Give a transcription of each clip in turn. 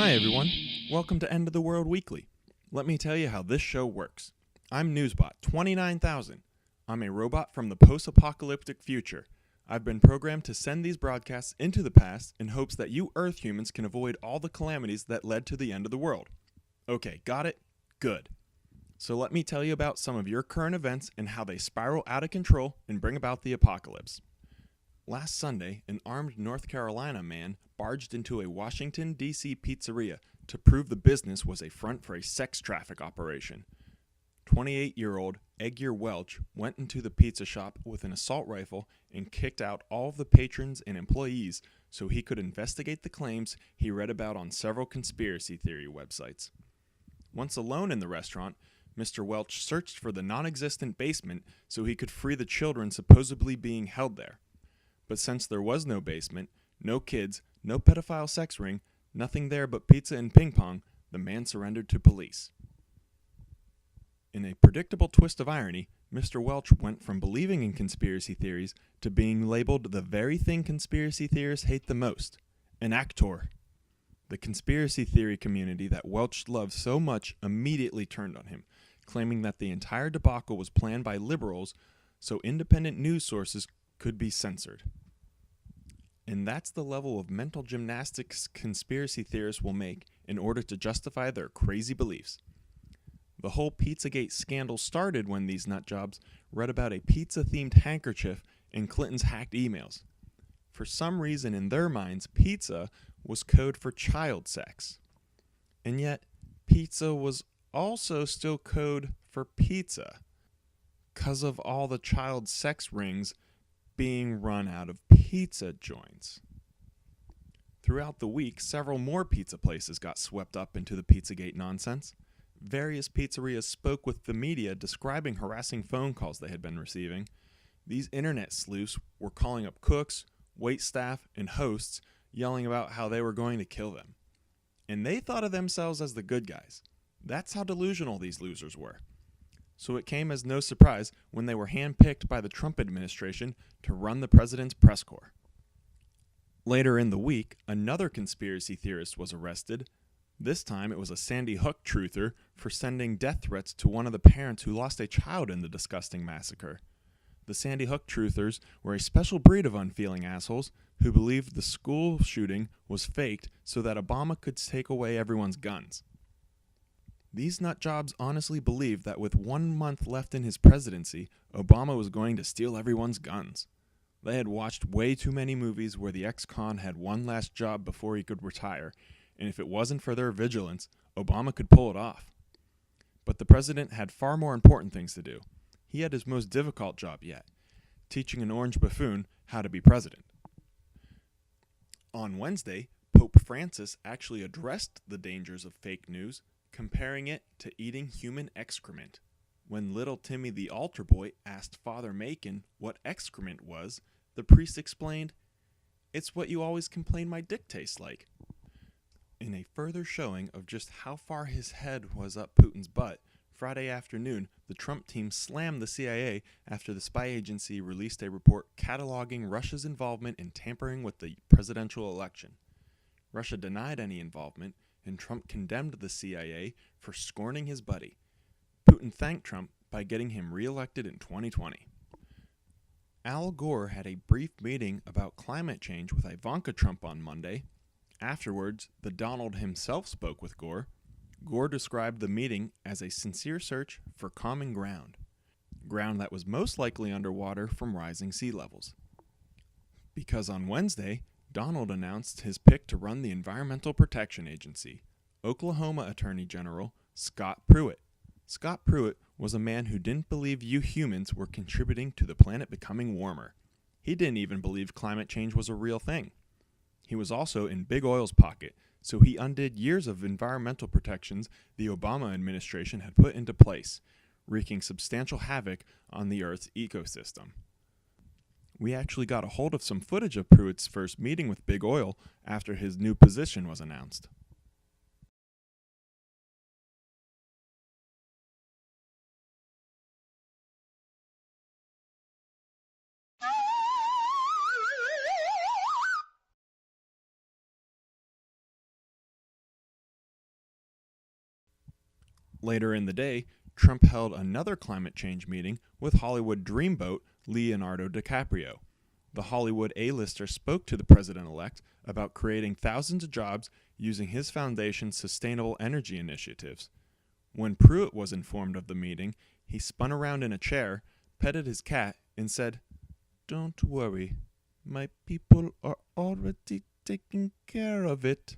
Hi everyone, welcome to End of the World Weekly. Let me tell you how this show works. I'm Newsbot 29,000. I'm a robot from the post-apocalyptic future. I've been programmed to send these broadcasts into the past in hopes that you Earth humans can avoid all the calamities that led to the end of the world. Okay, got it? Good. So let me tell you about some of your current events and how they spiral out of control and bring about the apocalypse. Last Sunday, an armed North Carolina man barged into a Washington, D.C. pizzeria to prove the business was a front for a sex traffic operation. 28-year-old Edgar Welch went into the pizza shop with an assault rifle and kicked out all of the patrons and employees so he could investigate the claims he read about on several conspiracy theory websites. Once alone in the restaurant, Mr. Welch searched for the non-existent basement so he could free the children supposedly being held there. But since there was no basement, no kids, no pedophile sex ring, nothing there but pizza and ping pong, the man surrendered to police. In a predictable twist of irony, Mr. Welch went from believing in conspiracy theories to being labeled the very thing conspiracy theorists hate the most, an actor. The conspiracy theory community that Welch loved so much immediately turned on him, claiming that the entire debacle was planned by liberals so independent news sources could be censored. And that's the level of mental gymnastics conspiracy theorists will make in order to justify their crazy beliefs. The whole PizzaGate scandal started when these nutjobs read about a pizza-themed handkerchief in Clinton's hacked emails. For some reason in their minds, pizza was code for child sex. And yet, pizza was also still code for pizza, 'cause of all the child sex rings being run out of pizza joints. Throughout the week, several more pizza places got swept up into the PizzaGate nonsense. Various pizzerias spoke with the media describing harassing phone calls they had been receiving. These internet sleuths were calling up cooks, waitstaff, and hosts, yelling about how they were going to kill them. And they thought of themselves as the good guys. That's how delusional these losers were. So it came as no surprise when they were handpicked by the Trump administration to run the president's press corps. Later in the week, another conspiracy theorist was arrested. This time it was a Sandy Hook truther for sending death threats to one of the parents who lost a child in the disgusting massacre. The Sandy Hook truthers were a special breed of unfeeling assholes who believed the school shooting was faked so that Obama could take away everyone's guns. These nutjobs honestly believed that with 1 month left in his presidency, Obama was going to steal everyone's guns. They had watched way too many movies where the ex-con had one last job before he could retire, and if it wasn't for their vigilance, Obama could pull it off. But the president had far more important things to do. He had his most difficult job yet, teaching an orange buffoon how to be president. On Wednesday, Pope Francis actually addressed the dangers of fake news, comparing it to eating human excrement. When little Timmy the altar boy asked Father Macon what excrement was, the priest explained, "It's what you always complain my dick tastes like." In a further showing of just how far his head was up Putin's butt, Friday afternoon, the Trump team slammed the CIA after the spy agency released a report cataloging Russia's involvement in tampering with the presidential election. Russia denied any involvement, and Trump condemned the CIA for scorning his buddy. Putin thanked Trump by getting him reelected in 2020. Al Gore had a brief meeting about climate change with Ivanka Trump on Monday. Afterwards, the Donald himself spoke with Gore. Gore described the meeting as a sincere search for common ground that was most likely underwater from rising sea levels. Because on Wednesday, Donald announced his pick to run the Environmental Protection Agency, Oklahoma Attorney General Scott Pruitt. Scott Pruitt was a man who didn't believe you humans were contributing to the planet becoming warmer. He didn't even believe climate change was a real thing. He was also in Big Oil's pocket, so he undid years of environmental protections the Obama administration had put into place, wreaking substantial havoc on the Earth's ecosystem. We actually got a hold of some footage of Pruitt's first meeting with Big Oil after his new position was announced. Later in the day, Trump held another climate change meeting with Hollywood dreamboat Leonardo DiCaprio. The Hollywood A-lister spoke to the president-elect about creating thousands of jobs using his foundation's sustainable energy initiatives. When Pruitt was informed of the meeting, he spun around in a chair, petted his cat, and said, "Don't worry, my people are already taking care of it."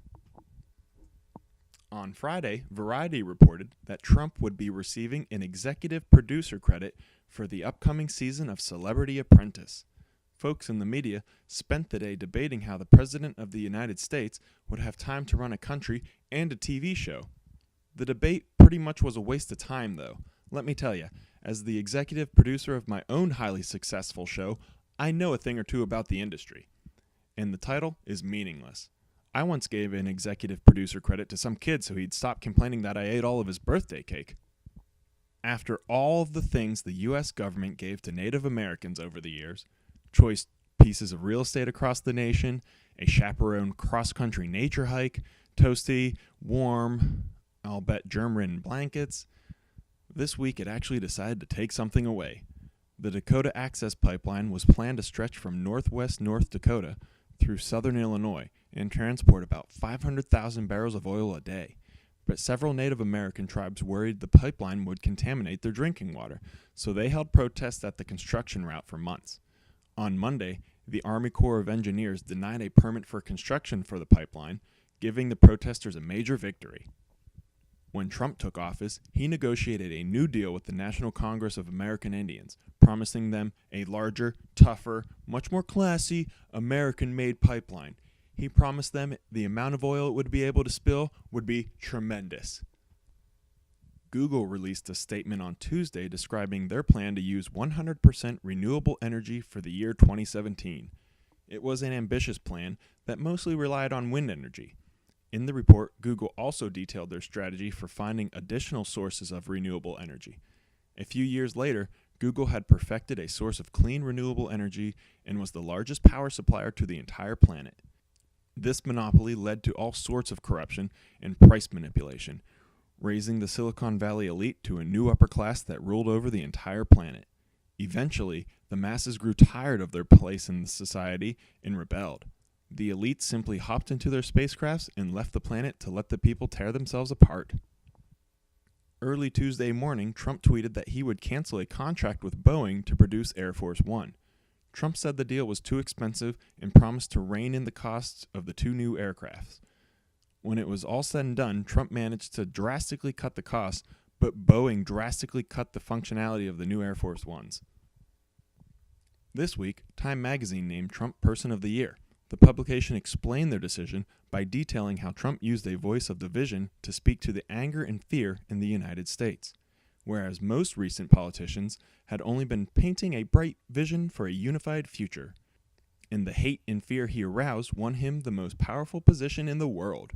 On Friday, Variety reported that Trump would be receiving an executive producer credit for the upcoming season of Celebrity Apprentice. Folks in the media spent the day debating how the President of the United States would have time to run a country and a TV show. The debate pretty much was a waste of time, though. Let me tell you, as the executive producer of my own highly successful show, I know a thing or two about the industry. And the title is meaningless. I once gave an executive producer credit to some kid so he'd stop complaining that I ate all of his birthday cake. After all of the things the U.S. government gave to Native Americans over the years, choice pieces of real estate across the nation, a chaperoned cross-country nature hike, toasty, warm, I'll bet germ-ridden blankets, this week it actually decided to take something away. The Dakota Access Pipeline was planned to stretch from northwest North Dakota through southern Illinois and transport about 500,000 barrels of oil a day. But several Native American tribes worried the pipeline would contaminate their drinking water, so they held protests at the construction route for months. On Monday, the Army Corps of Engineers denied a permit for construction for the pipeline, giving the protesters a major victory. When Trump took office, he negotiated a new deal with the National Congress of American Indians, promising them a larger, tougher, much more classy, American-made pipeline. He promised them the amount of oil it would be able to spill would be tremendous. Google released a statement on Tuesday describing their plan to use 100% renewable energy for the year 2017. It was an ambitious plan that mostly relied on wind energy. In the report, Google also detailed their strategy for finding additional sources of renewable energy. A few years later, Google had perfected a source of clean renewable energy and was the largest power supplier to the entire planet. This monopoly led to all sorts of corruption and price manipulation, raising the Silicon Valley elite to a new upper class that ruled over the entire planet. Eventually, the masses grew tired of their place in society and rebelled. The elite simply hopped into their spacecrafts and left the planet to let the people tear themselves apart. Early Tuesday morning, Trump tweeted that he would cancel a contract with Boeing to produce Air Force One. Trump said the deal was too expensive and promised to rein in the costs of the two new aircrafts. When it was all said and done, Trump managed to drastically cut the costs, but Boeing drastically cut the functionality of the new Air Force Ones. This week, Time magazine named Trump Person of the Year. The publication explained their decision by detailing how Trump used a voice of division to speak to the anger and fear in the United States, whereas most recent politicians had only been painting a bright vision for a unified future. And the hate and fear he aroused won him the most powerful position in the world.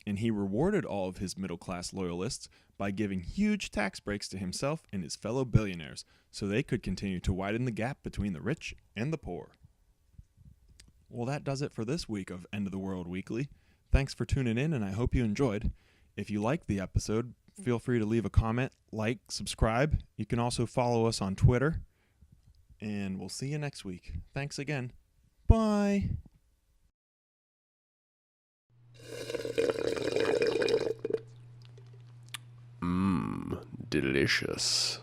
And he rewarded all of his middle-class loyalists by giving huge tax breaks to himself and his fellow billionaires so they could continue to widen the gap between the rich and the poor. Well, that does it for this week of End of the World Weekly. Thanks for tuning in, and I hope you enjoyed. If you liked the episode, feel free to leave a comment, like, subscribe. You can also follow us on Twitter, and we'll see you next week. Thanks again. Bye. Delicious.